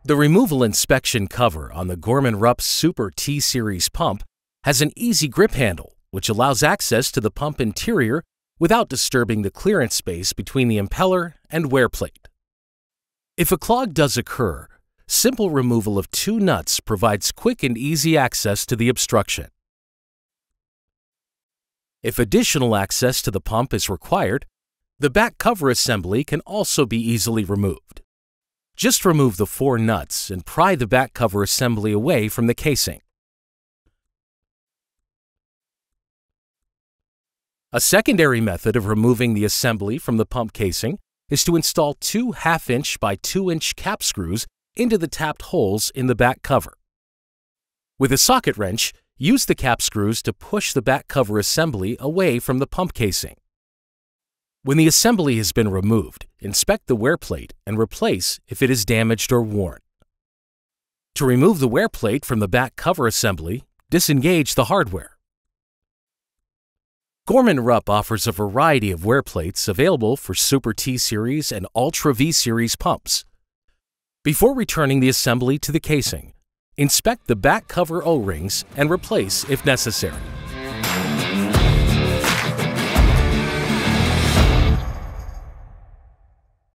The removal inspection cover on the Gorman-Rupp Super T-Series pump has an easy grip handle, which allows access to the pump interior without disturbing the clearance space between the impeller and wear plate. If a clog does occur, simple removal of 2 nuts provides quick and easy access to the obstruction. If additional access to the pump is required, the back cover assembly can also be easily removed. Just remove the 4 nuts and pry the back cover assembly away from the casing. A secondary method of removing the assembly from the pump casing is to install 2 1/2-inch by 2-inch cap screws into the tapped holes in the back cover. With a socket wrench, use the cap screws to push the back cover assembly away from the pump casing. When the assembly has been removed, inspect the wear plate and replace if it is damaged or worn. To remove the wear plate from the back cover assembly, disengage the hardware. Gorman-Rupp offers a variety of wear plates available for Super T-Series and Ultra V-Series pumps. Before returning the assembly to the casing, inspect the back cover O-rings and replace if necessary.